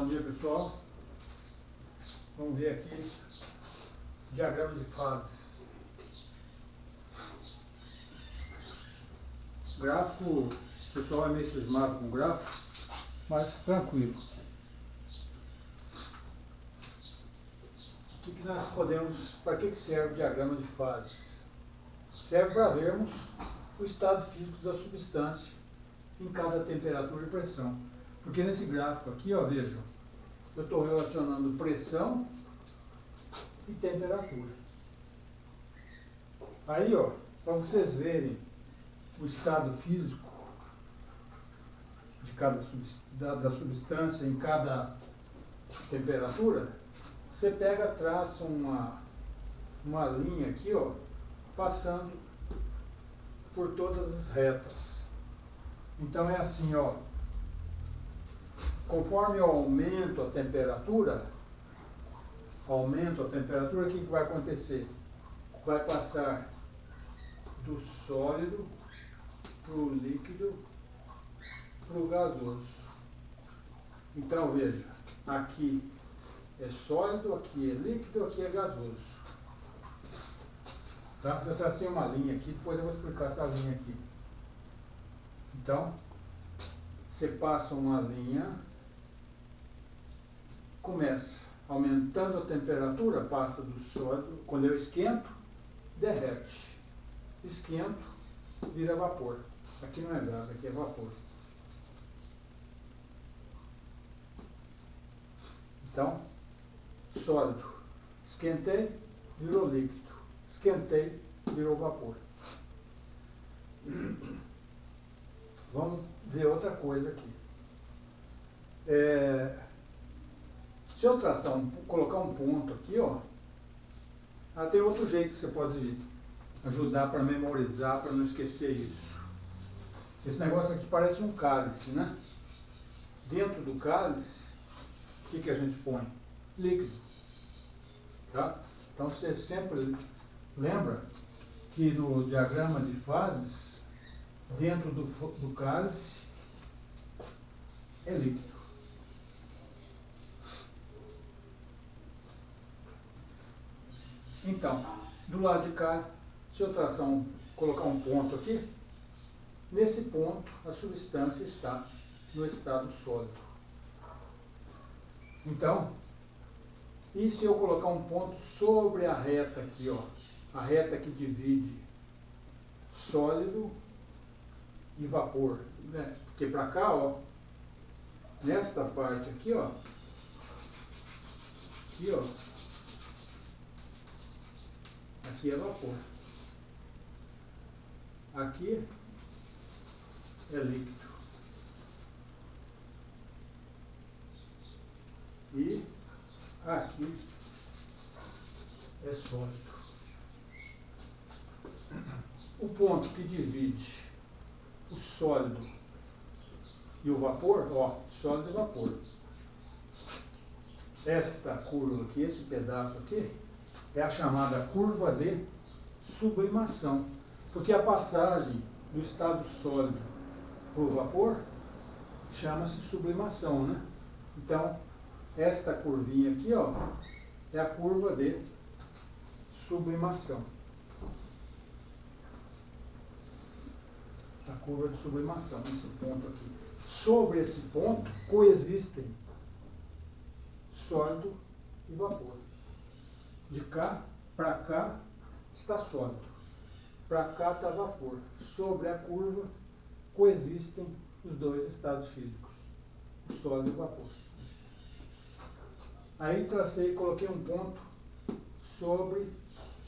Bom dia, pessoal. Vamos ver aqui diagrama de fases. Gráfico, o pessoal é meio cismado com gráfico, mas tranquilo. O que nós podemos, para que serve o diagrama de fases? Serve para vermos o estado físico da substância em cada temperatura e pressão. Porque nesse gráfico aqui, ó, vejam, eu estou relacionando pressão e temperatura. Aí, ó, para vocês verem o estado físico de da substância em cada temperatura, você pega, traça uma linha aqui, ó, passando por todas as retas. Então é assim, ó, conforme eu aumento a temperatura, o que vai acontecer? Vai passar do sólido para o líquido para o gasoso. Então veja, aqui é sólido, aqui é líquido, aqui é gasoso. Tá? Eu tracei uma linha aqui, depois eu vou explicar essa linha aqui. Então, você passa uma linha, começa aumentando a temperatura, passa do sólido, quando eu esquento, derrete. Esquento, vira vapor. Aqui não é gás, aqui é vapor. Então, sólido. Esquentei, virou líquido. Esquentei, virou vapor. Vamos ver outra coisa aqui. Se eu traçar colocar um ponto aqui, ó, tem outro jeito que você pode ajudar para memorizar, para não esquecer isso. Esse negócio aqui parece um cálice, né? Dentro do cálice, o que a gente põe? Líquido. Tá? Então você sempre lembra que no diagrama de fases, dentro do cálice, é líquido. Então, do lado de cá, se eu traçar colocar um ponto aqui, nesse ponto a substância está no estado sólido. Então, e se eu colocar um ponto sobre a reta aqui, ó, a reta que divide sólido e vapor, né? Porque para cá, ó, nesta parte aqui, ó, aqui é vapor, aqui é líquido e aqui é sólido. O ponto que divide o sólido e o vapor, ó, sólido e vapor. Esta curva aqui, esse pedaço aqui, é a chamada curva de sublimação, porque a passagem do estado sólido para o vapor chama-se sublimação, né? Então, esta curvinha aqui, ó, é a curva de sublimação. A curva de sublimação, esse ponto aqui. Sobre esse ponto coexistem sólido e vapor. De cá para cá está sólido, para cá está vapor. Sobre a curva coexistem os dois estados físicos, o sólido e o vapor. Aí coloquei um ponto sobre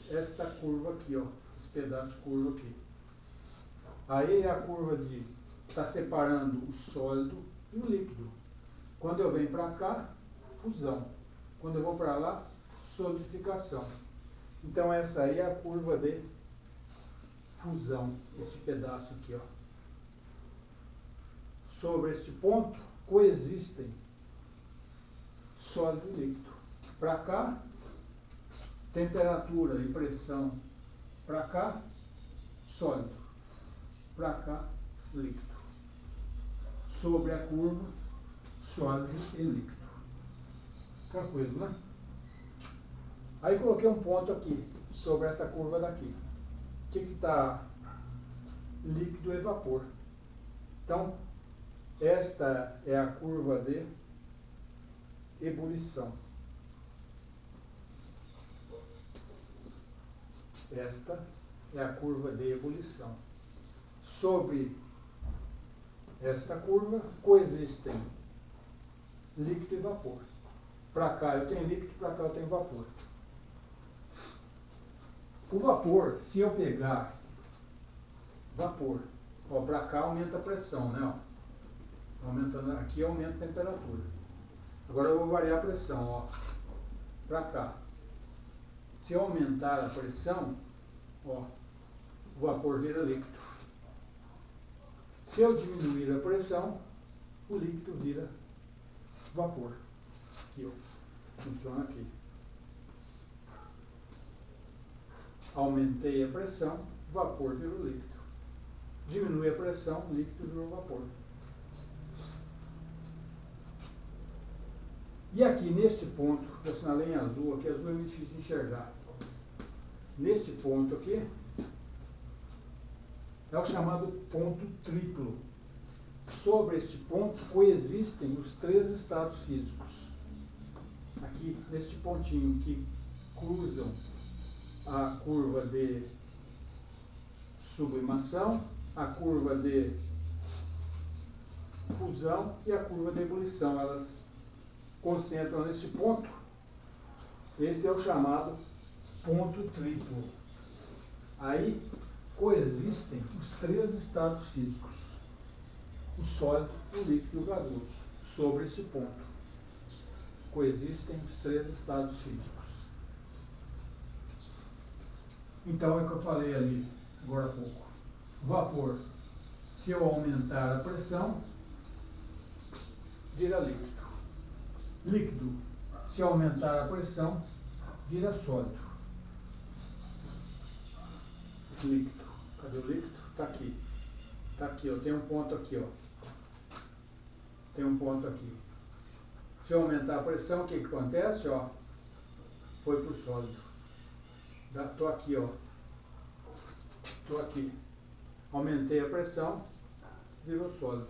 esta curva aqui, ó, esse pedaço de curva aqui. Aí é a curva está separando o sólido e o líquido. Quando eu venho para cá, fusão. Quando eu vou para lá, solidificação. Então essa aí é a curva de fusão, esse pedaço aqui, ó. Sobre este ponto coexistem sólido e líquido. Para cá, temperatura e pressão. Para cá, sólido. Para cá, líquido. Sobre a curva, sólido e líquido. Tranquilo, né? Aí coloquei um ponto aqui, sobre essa curva daqui. O que está? Líquido e vapor. Então, esta é a curva de ebulição. Esta é a curva de ebulição. Sobre esta curva coexistem líquido e vapor. Para cá eu tenho líquido, para cá eu tenho vapor. O vapor, se eu pegar vapor, ó, para cá aumenta a pressão, né? Ó. Aumentando aqui aumenta a temperatura. Agora eu vou variar a pressão, ó, para cá. Se eu aumentar a pressão, ó, o vapor vira líquido. Se eu diminuir a pressão, o líquido vira vapor. Aqui, ó, funciona aqui. Aumentei a pressão, vapor virou líquido. Diminui a pressão, líquido virou vapor. E aqui neste ponto, eu assinalei em azul, aqui azul é muito difícil de enxergar. Neste ponto aqui, é o chamado ponto triplo. Sobre este ponto coexistem os três estados físicos. Aqui, neste pontinho que cruzam a curva de sublimação, a curva de fusão e a curva de ebulição. Elas concentram neste ponto. Este é o chamado ponto triplo. Aí coexistem os três estados físicos: o sólido, o líquido e o gasoso. Sobre esse ponto coexistem os três estados físicos. Então é o que eu falei ali agora há pouco. Vapor, se eu aumentar a pressão, vira líquido. Líquido, se eu aumentar a pressão, vira sólido. Líquido. Cadê o líquido? Está aqui. Está aqui, ó. Tem um ponto aqui, ó. Tem um ponto aqui. Se eu aumentar a pressão, o que acontece? Ó, foi para o sólido. Estou aqui, ó. Estou aqui. Aumentei a pressão, virou sólido.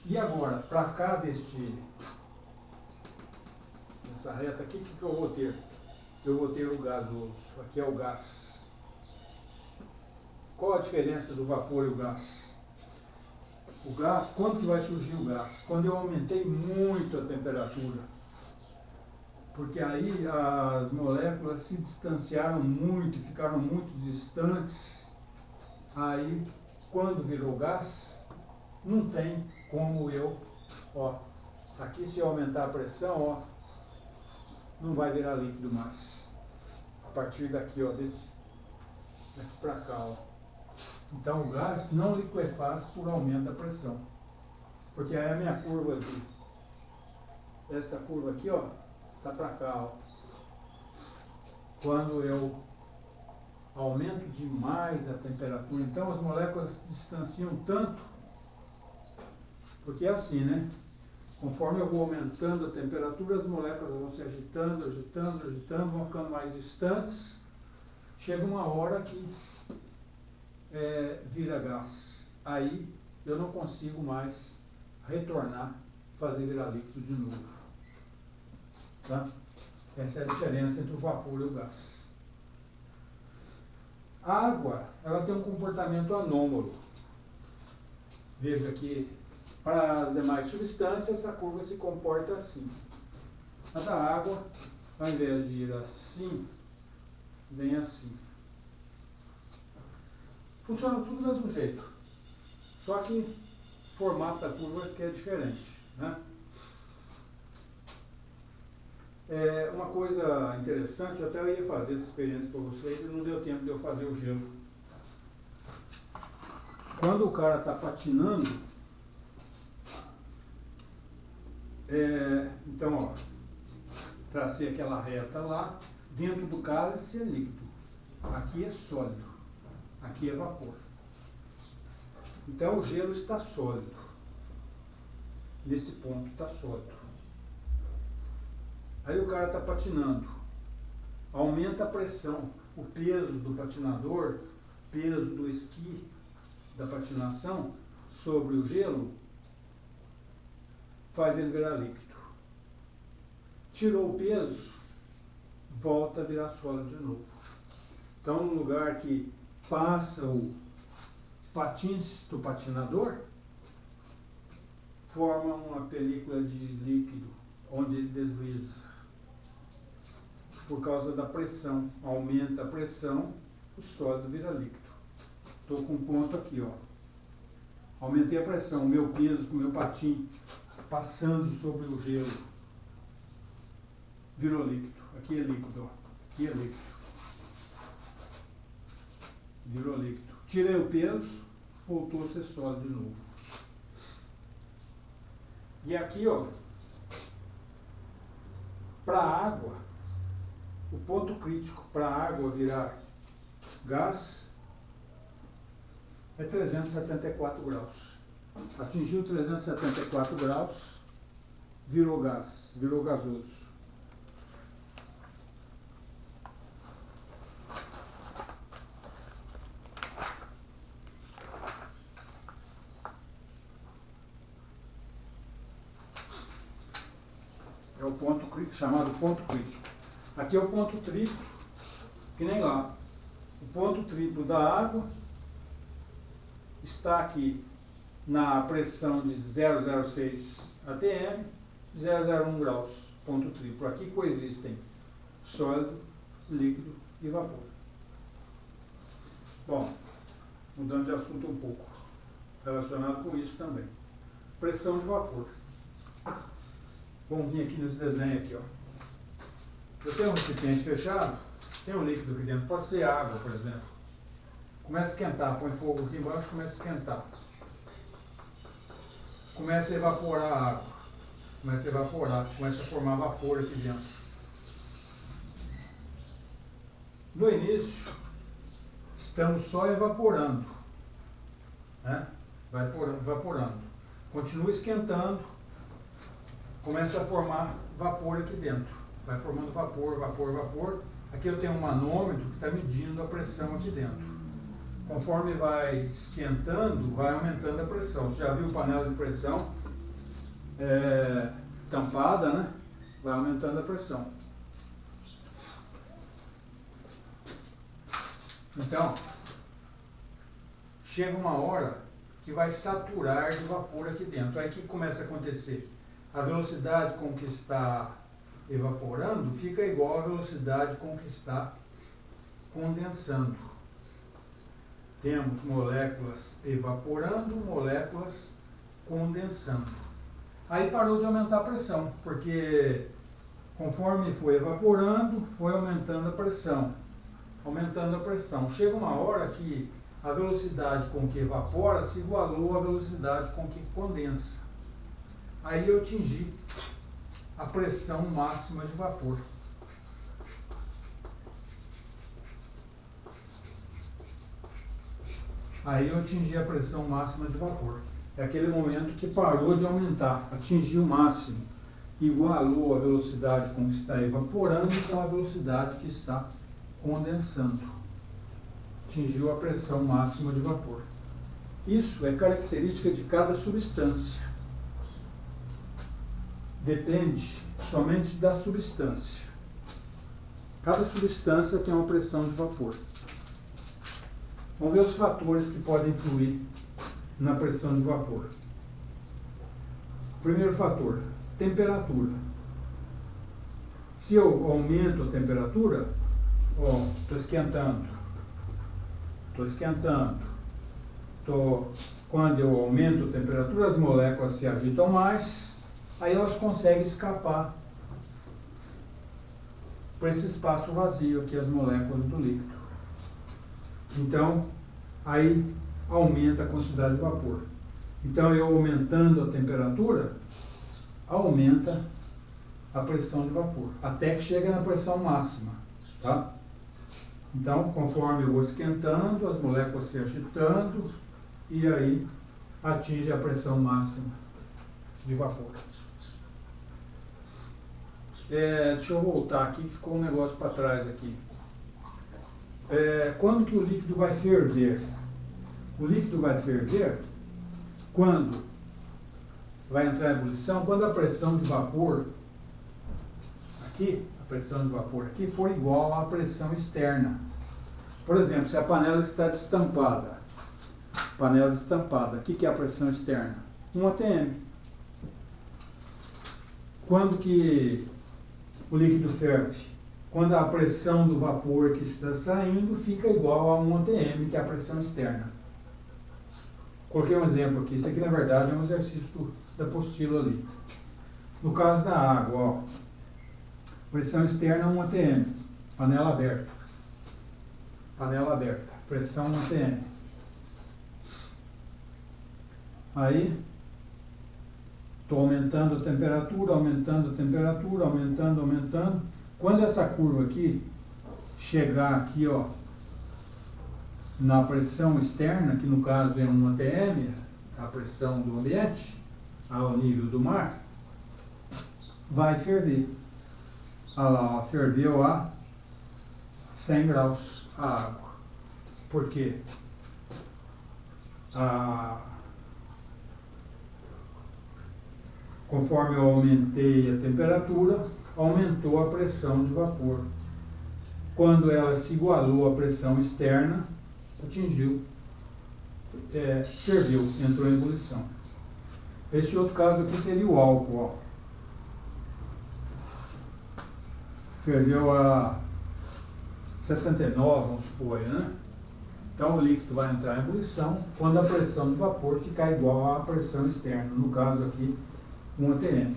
E agora, para cá dessa reta aqui, o que eu vou ter? Eu vou ter o gasoso. Aqui é o gás. Qual a diferença do vapor e o gás? O gás, quando que vai surgir o gás? Quando eu aumentei muito a temperatura. Porque aí as moléculas se distanciaram muito, ficaram muito distantes. Aí, quando virou gás, não tem como eu, ó, aqui se eu aumentar a pressão, ó, não vai virar líquido mais. A partir daqui, ó, daqui para cá, ó. Então o gás não liquefaz por aumento da pressão. Porque aí a minha curva aqui, esta curva aqui, ó, está para cá, ó. Quando eu aumento demais a temperatura, então as moléculas se distanciam tanto, porque é assim, né? Conforme eu vou aumentando a temperatura, as moléculas vão se agitando, agitando, agitando, vão ficando mais distantes. Chega uma hora que vira gás. Aí eu não consigo mais retornar, fazer virar líquido de novo. Tá? Essa é a diferença entre o vapor e o gás. A água, ela tem um comportamento anômalo. Veja que para as demais substâncias a curva se comporta assim. Mas a água, ao invés de ir assim, vem assim. Funciona tudo do mesmo jeito. Só que o formato da curva que é diferente, né? Uma coisa interessante, eu até ia fazer essa experiência para vocês e não deu tempo de eu fazer o gelo. Quando o cara está patinando, então, ó, tracei aquela reta lá, dentro do cálice é líquido, aqui é sólido, aqui é vapor. Então o gelo está sólido. nesse ponto está sólido. Aí o cara está patinando, aumenta a pressão, o peso do patinador, peso do esqui, da patinação sobre o gelo, faz ele virar líquido. Tirou o peso, volta a virar sólido de novo. Então, no lugar que passa o patins do patinador, forma uma película de líquido, onde ele desliza. Por causa da pressão, aumenta a pressão, o sólido vira líquido. Estou com um ponto aqui, ó. Aumentei a pressão, o meu peso com o meu patim passando sobre o gelo, virou líquido. Aqui é líquido, ó. Aqui é líquido. Virou líquido. Tirei o peso, voltou a ser sólido de novo. E aqui, ó, para a água, o ponto crítico para a água virar gás é 374 graus. Atingiu 374 graus, virou gás, virou gasoso. É o ponto crítico, chamado ponto crítico. Aqui é o ponto triplo, que nem lá. O ponto triplo da água está aqui na pressão de 0,06 atm, 0,01 graus, ponto triplo. Aqui coexistem sólido, líquido e vapor. Bom, mudando de assunto um pouco, relacionado com isso também. Pressão de vapor. Vamos vir aqui nesse desenho aqui, ó. Eu tenho um recipiente fechado, tem um líquido aqui dentro, pode ser água, por exemplo. Começa a esquentar, põe fogo aqui embaixo, começa a esquentar. Começa a evaporar a água. Começa a evaporar, começa a formar vapor aqui dentro. No início, estamos só evaporando, né? Vai evaporando. Continua esquentando, começa a formar vapor aqui dentro. Vai formando vapor, vapor, vapor. Aqui eu tenho um manômetro que está medindo a pressão aqui dentro. Conforme vai esquentando, vai aumentando a pressão. Você já viu panela de pressão tampada, né? Vai aumentando a pressão. Então, chega uma hora que vai saturar de vapor aqui dentro. Aí o que começa a acontecer? A velocidade com que está evaporando fica igual à velocidade com que está condensando. Temos moléculas evaporando, moléculas condensando. Aí parou de aumentar a pressão, porque conforme foi evaporando, foi aumentando a pressão. Aumentando a pressão. Chega uma hora que a velocidade com que evapora se igualou à velocidade com que condensa. Aí eu atingi a pressão máxima de vapor. Aí eu atingi a pressão máxima de vapor. É aquele momento que parou de aumentar, atingiu o máximo, igualou a velocidade com que está evaporando com a velocidade que está condensando. Atingiu a pressão máxima de vapor. Isso é característica de cada substância. Depende somente da substância. Cada substância tem uma pressão de vapor. Vamos ver os fatores que podem influir na pressão de vapor. Primeiro fator, temperatura. Se eu aumento a temperatura, estou esquentando. Quando eu aumento a temperatura, as moléculas se agitam mais, aí elas conseguem escapar para esse espaço vazio aqui, as moléculas do líquido. Então, aí aumenta a quantidade de vapor. Então, eu aumentando a temperatura, aumenta a pressão de vapor, até que chega na pressão máxima, tá? Então, conforme eu vou esquentando, as moléculas se agitando, e aí atinge a pressão máxima. de vapor. Deixa eu voltar aqui, ficou um negócio para trás aqui. Quando que o líquido vai ferver? O líquido vai ferver quando vai entrar em ebulição, quando a pressão de vapor aqui, for igual à pressão externa. Por exemplo, se a panela está destampada, o que é a pressão externa? 1 atm. Quando que o líquido ferve? Quando a pressão do vapor que está saindo fica igual a 1 atm, que é a pressão externa. Coloquei um exemplo aqui, isso aqui na verdade é um exercício da apostila ali. No caso da água, ó, pressão externa 1 atm, panela aberta, pressão 1 atm. Aí, estou aumentando a temperatura, aumentando. Quando essa curva aqui chegar aqui, ó, na pressão externa, que no caso é 1 atm, a pressão do ambiente, ao nível do mar, vai ferver. Olha lá, ó, ferveu a 100 graus a água. Por quê? Conforme eu aumentei a temperatura, aumentou a pressão de vapor. Quando ela se igualou à pressão externa, atingiu, ferveu, entrou em ebulição. Este outro caso aqui seria o álcool, ó. Ferveu a 79, vamos supor, né? Então o líquido vai entrar em ebulição quando a pressão de vapor ficar igual à pressão externa, no caso aqui 1 atm.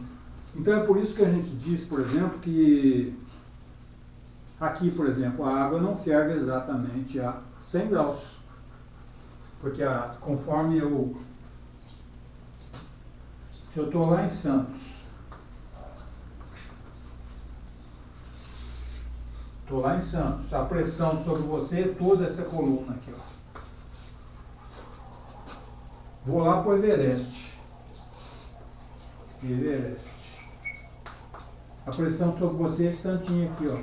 Então é por isso que a gente diz, por exemplo, que aqui, por exemplo, a água não ferve exatamente a 100 graus, porque conforme se eu estou lá em Santos, a pressão sobre você é toda essa coluna aqui, ó. Vou lá para o Everest. A pressão sobre você é esse tantinho aqui, ó.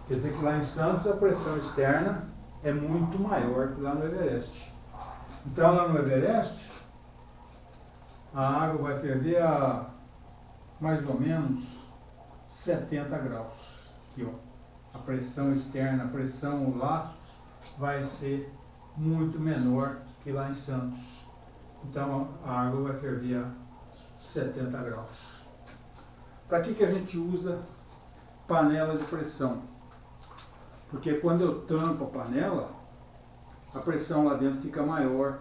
Quer dizer que lá em Santos a pressão externa é muito maior que lá no Everest. Então lá no Everest a água vai ferver a mais ou menos 70 graus. Aqui, ó. A pressão externa, a pressão lá vai ser muito menor que lá em Santos. Então a água vai ferver a 70 graus. Para que a gente usa panela de pressão? Porque quando eu tampo a panela, a pressão lá dentro fica maior.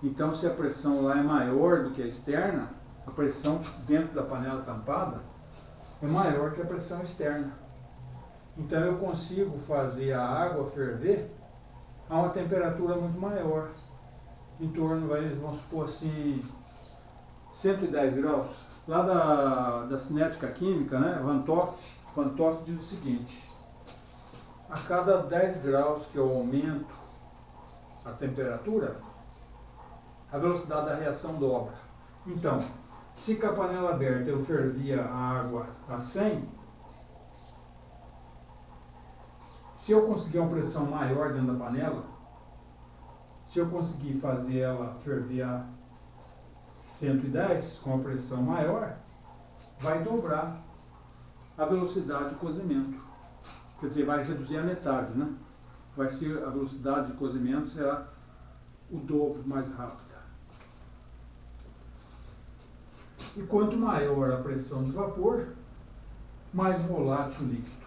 Então, se a pressão lá é maior do que a externa, a pressão dentro da panela tampada é maior que a pressão externa. Então, eu consigo fazer a água ferver a uma temperatura muito maior. Em torno, vamos supor assim, 110 graus. Lá da cinética química, né, Van 't Hoff diz o seguinte: a cada 10 graus que eu aumento a temperatura, a velocidade da reação dobra. Então, se com a panela aberta eu fervia a água a 100, se eu conseguir uma pressão maior dentro da panela, se eu conseguir fazer ela ferver a 110 com a pressão maior, vai dobrar a velocidade de cozimento. Quer dizer, vai reduzir a metade, né? Vai ser a velocidade de cozimento será o dobro mais rápida. E quanto maior a pressão de vapor, mais volátil o líquido.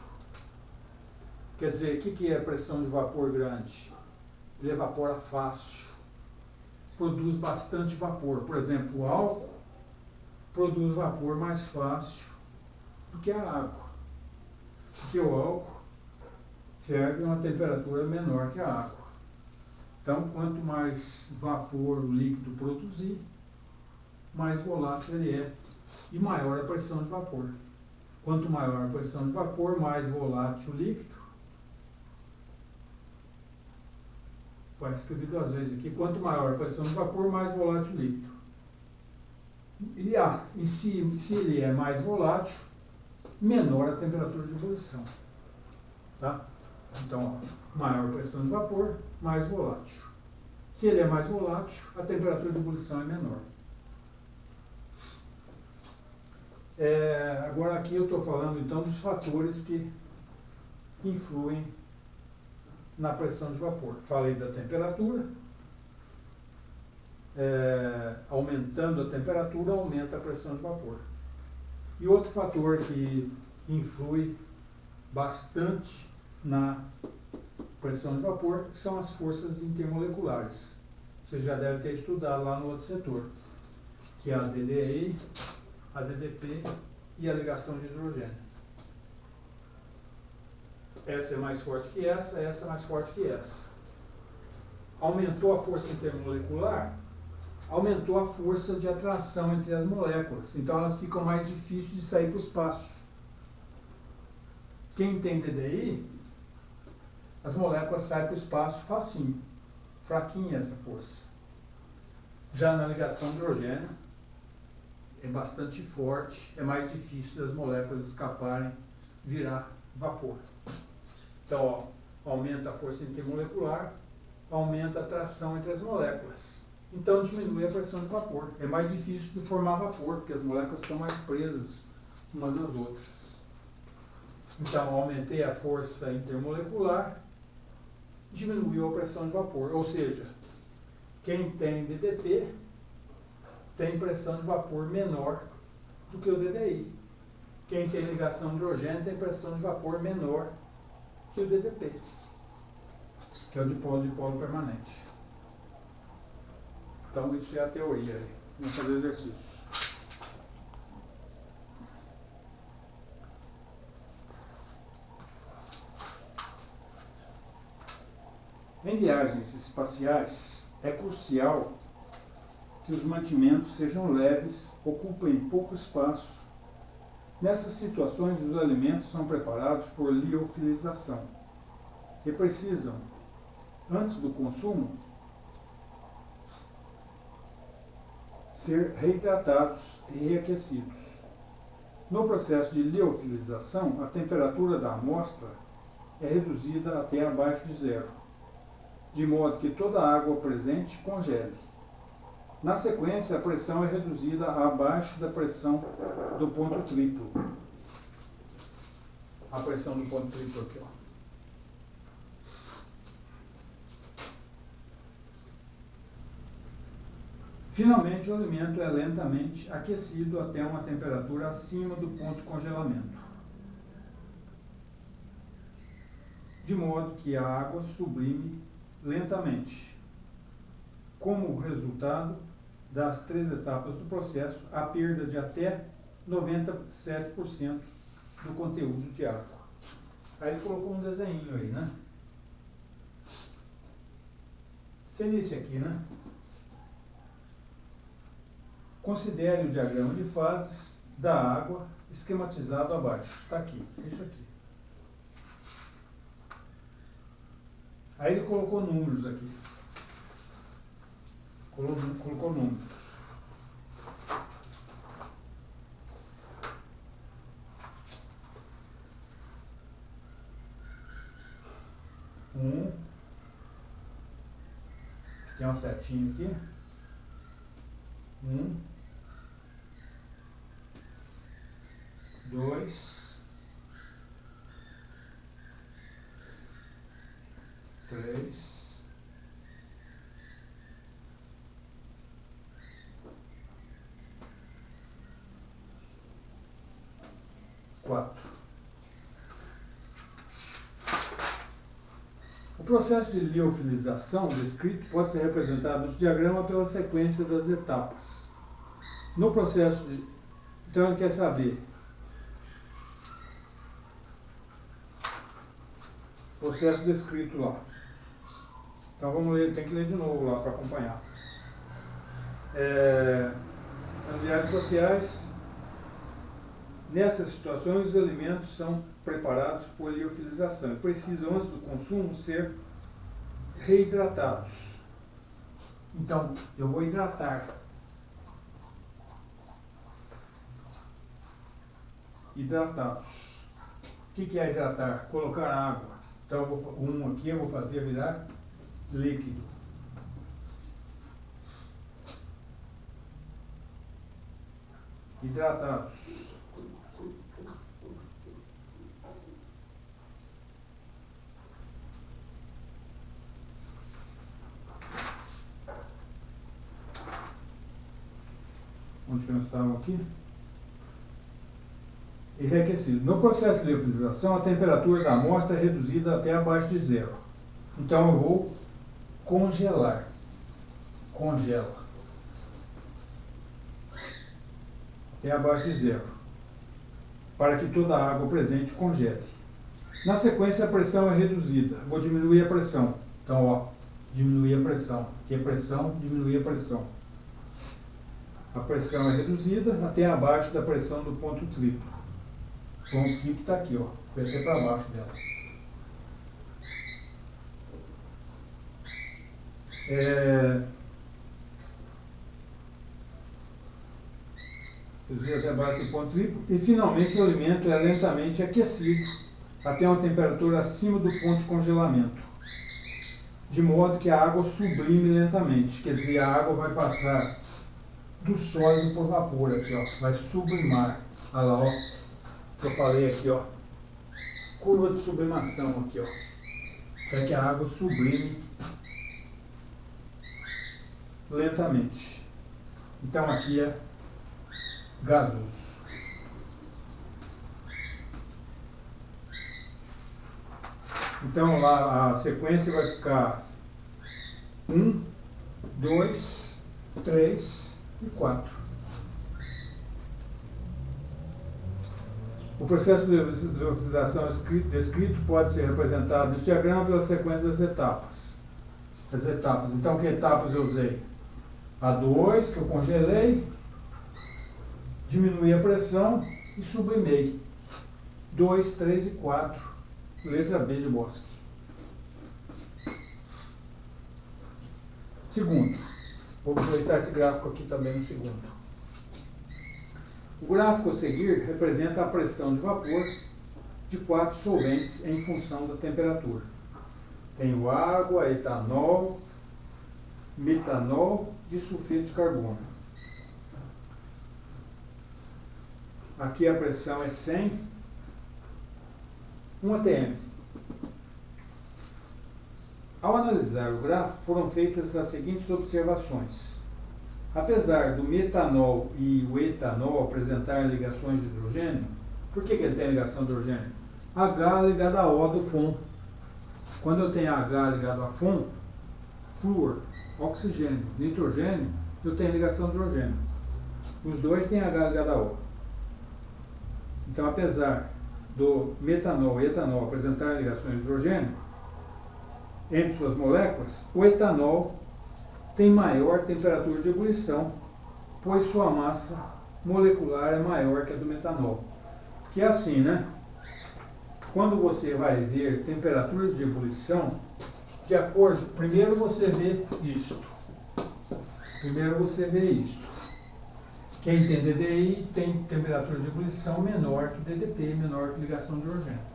Quer dizer, o que é a pressão de vapor grande? Ele evapora fácil, produz bastante vapor. Por exemplo, o álcool produz vapor mais fácil do que a água, porque o álcool ferve a uma temperatura menor que a água. Então, quanto mais vapor o líquido produzir, mais volátil ele é e maior a pressão de vapor. Quanto maior a pressão de vapor, mais volátil o líquido. Vai escrever duas vezes aqui. Quanto maior a pressão de vapor, mais volátil o líquido. E se ele é mais volátil, menor a temperatura de ebulição. Tá? Então, ó, maior pressão de vapor, mais volátil. Se ele é mais volátil, a temperatura de ebulição é menor. Agora aqui eu estou falando então dos fatores que influem na pressão de vapor. Falei da temperatura. Aumentando a temperatura, aumenta a pressão de vapor. E outro fator que influi bastante na pressão de vapor são as forças intermoleculares. Você já deve ter estudado lá no outro setor, que é a DDI, a DDP e a ligação de hidrogênio. Essa é mais forte que essa é mais forte que essa. Aumentou a força intermolecular, aumentou a força de atração entre as moléculas. Então elas ficam mais difíceis de sair para o espaço. Quem tem DDI, as moléculas saem para o espaço facinho. Fraquinha essa força. Já na ligação de hidrogênio, é bastante forte, é mais difícil das moléculas escaparem, virar vapor. Então, ó, aumenta a força intermolecular, aumenta a atração entre as moléculas. Então, diminui a pressão de vapor. É mais difícil de formar vapor, porque as moléculas estão mais presas umas nas outras. Então, aumentei a força intermolecular, diminuiu a pressão de vapor. Ou seja, quem tem DDP tem pressão de vapor menor do que o DDI. Quem tem ligação de hidrogênio tem pressão de vapor menor que o DDP, que é o dipolo permanente. Então, isso é a teoria aí. Vamos fazer exercícios. Em viagens espaciais, é crucial que os mantimentos sejam leves, ocupem pouco espaço. Nessas situações, os alimentos são preparados por liofilização e precisam, antes do consumo, ser reidratados e reaquecidos. No processo de liofilização, a temperatura da amostra é reduzida até abaixo de zero, de modo que toda a água presente congele. Na sequência, a pressão é reduzida abaixo da pressão do ponto triplo. A pressão do ponto triplo aqui, ó. Finalmente, o alimento é lentamente aquecido até uma temperatura acima do ponto de congelamento, de modo que a água sublime lentamente. Como resultado das 3 etapas do processo, a perda de até 97% do conteúdo de água. Aí ele colocou um desenho aí, né? Seria esse aqui, né? Considere o diagrama de fases da água esquematizado abaixo. Está aqui, isso aqui. Aí ele colocou números aqui. Colocou números. Tem uma setinha aqui. 2, 3, 4. O processo de liofilização descrito pode ser representado no diagrama pela sequência das etapas. No processo de... Então ele quer saber o processo descrito lá. Então vamos ler, tem que ler de novo lá para acompanhar. Nas viagens espaciais, nessas situações, os alimentos são preparados por liofilização e precisam, antes do consumo, ser reidratados. Então, eu vou hidratar. hidratados. O que é hidratar? Colocar água. Então, um aqui eu vou fazer virar líquido. Hidratados. Onde que nós estávamos aqui? Enriquecido. No processo de liofilização, a temperatura da amostra é reduzida até abaixo de zero. Então eu vou congelar. Congela. Até abaixo de zero. Para que toda a água presente congele. Na sequência, a pressão é reduzida. Vou diminuir a pressão. Então, ó, diminuir a pressão. Aqui é pressão, diminuir a pressão. A pressão é reduzida até abaixo da pressão do ponto triplo. O ponto triplo está aqui, ó. Vai até para baixo dela. Reduzir até abaixo do ponto triplo. E finalmente o alimento é lentamente aquecido até uma temperatura acima do ponto de congelamento. De modo que a água sublime lentamente. Quer dizer, a água vai passar do sólido por vapor aqui, ó, vai sublimar. Olha lá, ó, que eu falei aqui, ó, curva de sublimação aqui, ó, é que a água sublime lentamente. Então aqui é gasoso. Então lá a sequência vai ficar 1, 2, 3 e 4. O processo de liofilização descrito pode ser representado no diagrama pela sequência das etapas. As etapas. Então, que etapas eu usei? A 2, que eu congelei, diminuí a pressão e sublimei. 2, 3 e 4. Letra B de Bosque. Segundo. Vou aproveitar esse gráfico aqui também no segundo. O gráfico a seguir representa a pressão de vapor de 4 solventes em função da temperatura. Tenho água, etanol, metanol e sulfeto de carbono. Aqui a pressão é 100, 1 atm. Ao analisar o gráfico, foram feitas as seguintes observações. Apesar do metanol e o etanol apresentarem ligações de hidrogênio, por que ele tem ligação de hidrogênio? H ligado a O do FON. Quando eu tenho H ligado a FON, flúor, oxigênio, nitrogênio, eu tenho ligação de hidrogênio. Os dois têm H ligado a O. Então, apesar do metanol e etanol apresentarem ligações de hidrogênio entre suas moléculas, o etanol tem maior temperatura de ebulição, pois sua massa molecular é maior que a do metanol. Que é assim, né? Quando você vai ver temperaturas de ebulição, de acordo, primeiro você vê isto. Quem tem DDI tem temperatura de ebulição menor que DDT, menor que ligação de hidrogênio.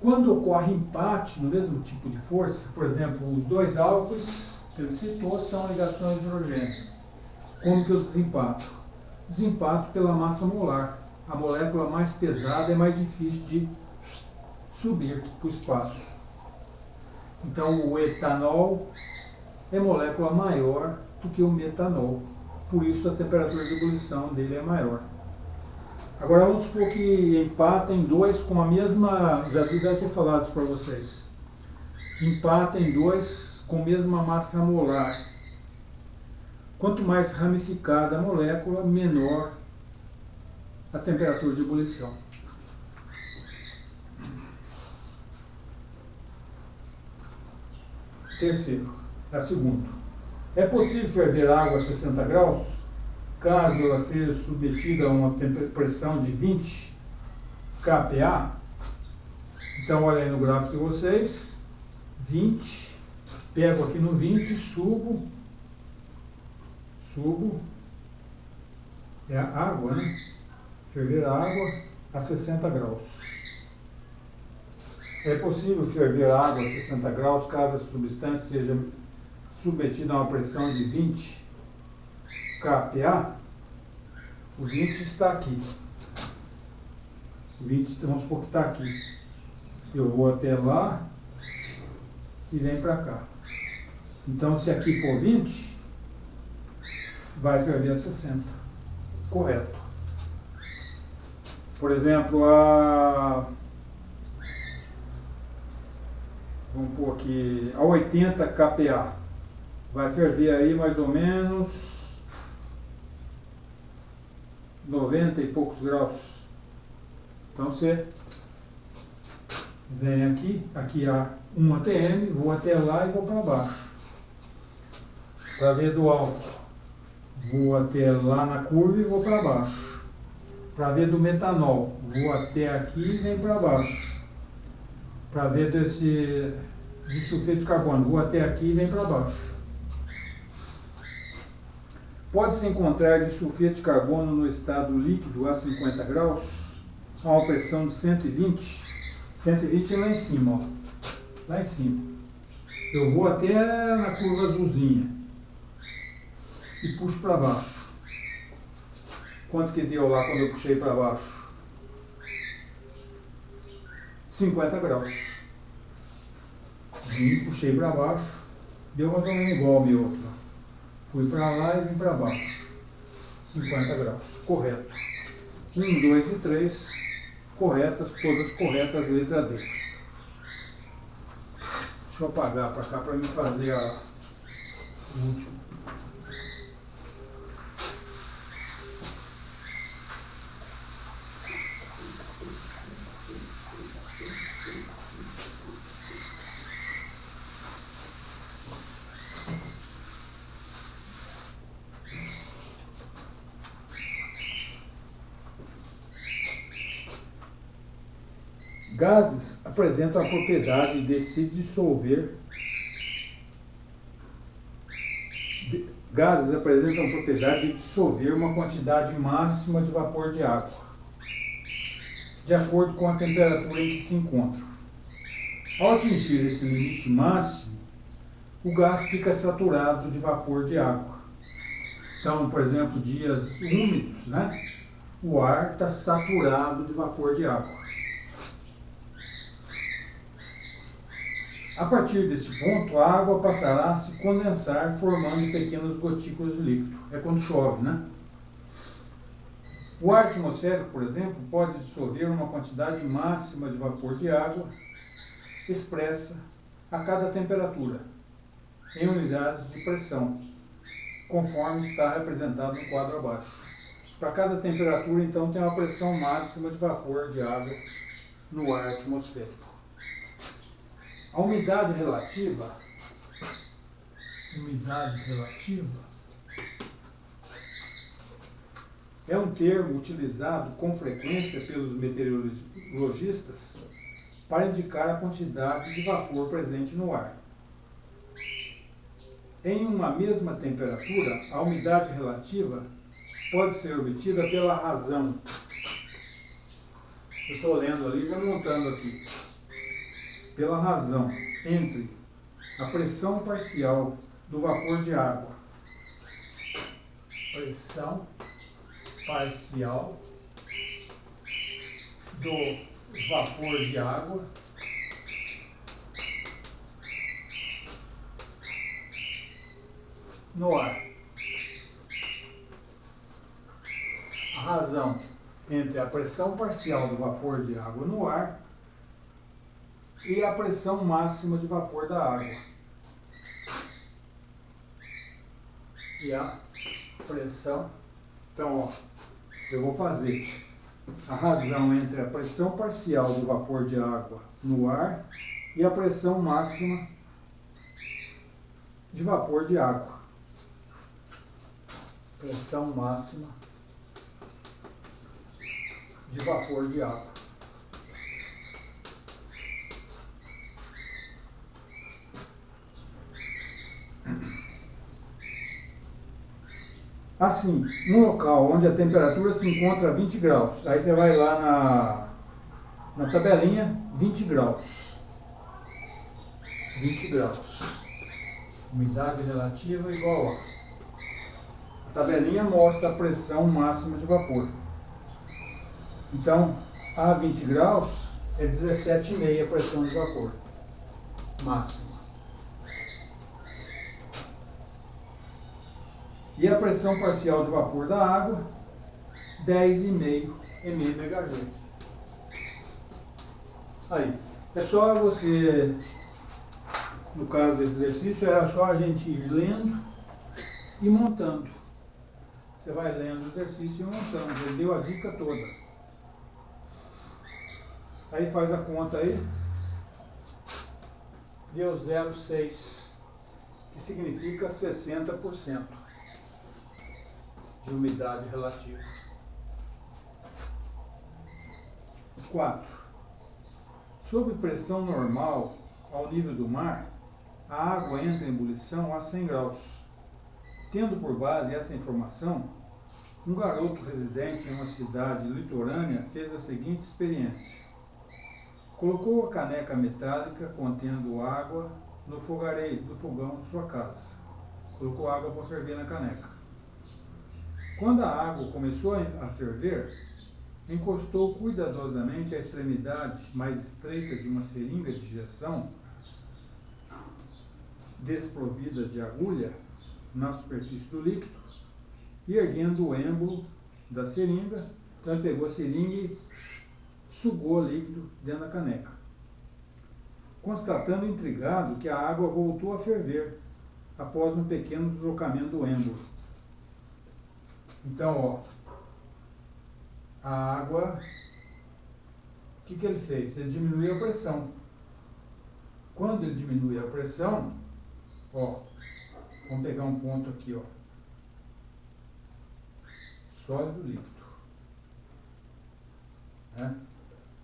Quando ocorre empate no mesmo tipo de força, por exemplo, os dois álcoois que ele citou são ligações de hidrogênio. Como que eu desempato? Desempato pela massa molar. A molécula mais pesada é mais difícil de subir para o espaço. Então o etanol é molécula maior do que o metanol. Por isso a temperatura de ebulição dele é maior. Agora vamos supor que empatem dois com a mesma, já deve ter falado isso para vocês. Empatem dois com a mesma massa molar. Quanto mais ramificada a molécula, menor a temperatura de ebulição. Terceiro, a segunda. É possível ferver água a 60 graus? Caso ela seja submetida a uma pressão de 20 kPa, então olha aí no gráfico de vocês, 20, pego aqui no 20, subo, é a água, né? Ferver a água a 60 graus. É possível ferver a água a 60 graus caso a substância seja submetida a uma pressão de 20 kPa. O 20 está aqui. O 20, vamos supor que está aqui. Eu vou até lá e vem para cá. Então, se aqui for 20, vai ferver a 60. Correto. Por exemplo, vamos pôr aqui a 80 kPa. Vai ferver aí mais ou menos 90 e poucos graus. Então você vem aqui há 1 atm, vou até lá e vou para baixo. Para ver do alto, vou até lá na curva e vou para baixo. Para ver do metanol, vou até aqui e vem para baixo. Para ver desse disulfeto de carbono, vou até aqui e vem para baixo. Pode-se encontrar disulfeto de carbono no estado líquido a 50 graus, a uma pressão de 120. 120 é lá em cima, ó. Lá em cima. Eu vou até na curva azulzinha e puxo para baixo. Quanto que deu lá quando eu puxei para baixo? 50 graus. Vim, puxei para baixo, deu mais ou menos igual ao meu outro. Fui para lá e vim para baixo. 50 graus. Correto. 1, 2 e 3. Corretas, todas corretas, letra D. Deixa eu apagar para cá para me fazer o último. Gases apresentam a propriedade de se dissolver. Gases apresentam a propriedade de dissolver uma quantidade máxima de vapor de água, de acordo com a temperatura em que se encontram. Ao atingir esse limite máximo, o gás fica saturado de vapor de água. Então, por exemplo, dias úmidos, né? O ar está saturado de vapor de água. A partir desse ponto, a água passará a se condensar, formando pequenas gotículas de líquido. É quando chove, né? O ar atmosférico, por exemplo, pode dissolver uma quantidade máxima de vapor de água expressa a cada temperatura, em unidades de pressão, conforme está representado no quadro abaixo. Para cada temperatura, então, tem uma pressão máxima de vapor de água no ar atmosférico. A umidade relativa é um termo utilizado com frequência pelos meteorologistas para indicar a quantidade de vapor presente no ar. Em uma mesma temperatura, a umidade relativa pode ser obtida pela razão. Eu estou lendo ali, já montando aqui. Pela razão entre a pressão parcial do vapor de água, pressão parcial do vapor de água no ar. A razão entre a pressão parcial do vapor de água no ar e a pressão máxima de vapor da água. E a pressão. Então, ó, eu vou fazer a razão entre a pressão parcial do vapor de água no ar e a pressão máxima de vapor de água. Pressão máxima de vapor de água. Assim, um local onde a temperatura se encontra a 20 graus, aí você vai lá na tabelinha, 20 graus. 20 graus. Umidade relativa igual a. A tabelinha mostra a pressão máxima de vapor. Então, a 20 graus é 17,5 a pressão de vapor máxima. E a pressão parcial de vapor da água, 10,5 mmHg. Aí, é só você, no caso desse exercício, era só a gente ir lendo e montando. Você vai lendo o exercício e montando. Ele deu a dica toda. Aí faz a conta aí. Deu 0,6, que significa 60% de umidade relativa. 4. Sob pressão normal, ao nível do mar, a água entra em ebulição a 100 graus. Tendo por base essa informação, um garoto residente em uma cidade litorânea fez a seguinte experiência. Colocou a caneca metálica contendo água no fogareiro do fogão de sua casa. Colocou água para ferver na caneca. Quando a água começou a ferver, encostou cuidadosamente a extremidade mais estreita de uma seringa de injeção, desprovida de agulha, na superfície do líquido, e erguendo o êmbolo da seringa, então ele pegou a seringa e sugou o líquido dentro da caneca, constatando intrigado que a água voltou a ferver após um pequeno deslocamento do êmbolo. Então, ó, a água, o que ele fez? Ele diminuiu a pressão. Quando ele diminui a pressão, ó, vamos pegar um ponto aqui, ó, sólido líquido, né?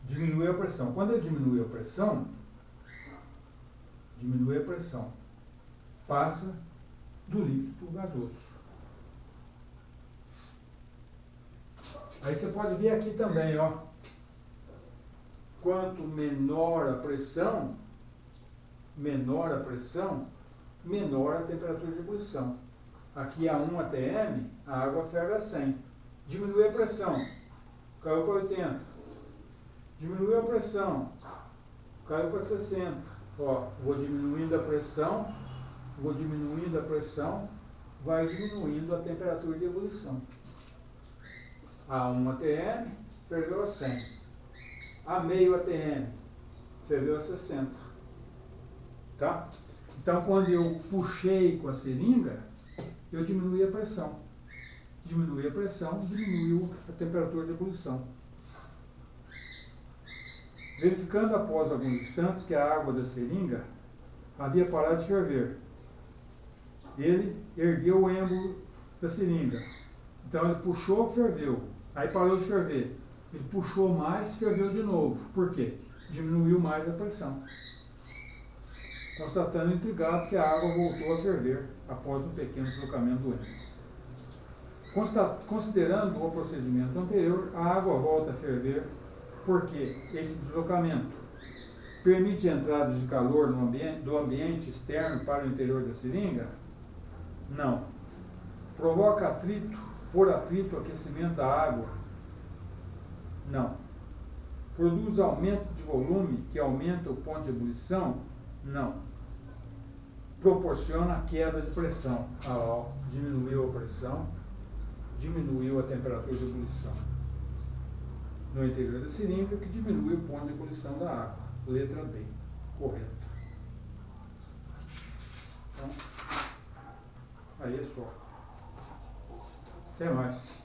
Diminui a pressão. Quando ele diminui a pressão, passa do líquido gasoso. Aí você pode ver aqui também, ó, quanto menor a pressão, menor a temperatura de ebulição. Aqui a 1 atm, a água ferve a 100. Diminui a pressão, caiu para 80. Diminuiu a pressão, caiu para 60. Ó, vou diminuindo a pressão, vai diminuindo a temperatura de ebulição. A 1 atm, ferveu a 100. A meio atm, ferveu a 60. Tá? Então, quando eu puxei com a seringa, eu diminui a pressão. Diminuiu a temperatura de ebulição. Verificando após alguns instantes que a água da seringa havia parado de ferver, ele ergueu o êmbolo da seringa. Então ele puxou, ferveu. Aí parou de ferver. Ele puxou mais, ferveu de novo. Por quê? Diminuiu mais a pressão. Constatando intrigado que a água voltou a ferver após um pequeno deslocamento do êmbolo. Considerando o procedimento anterior, a água volta a ferver porque esse deslocamento permite a entrada de calor do ambiente externo para o interior da seringa? Não. Provoca atrito, por atrito, aquecimento da água? Não. Produz aumento de volume que aumenta o ponto de ebulição? Não. Proporciona queda de pressão. Ó, diminuiu a pressão, diminuiu a temperatura de ebulição no interior da seringa, que diminui o ponto de ebulição da água. Letra B, correto. Então, aí é só. Até mais.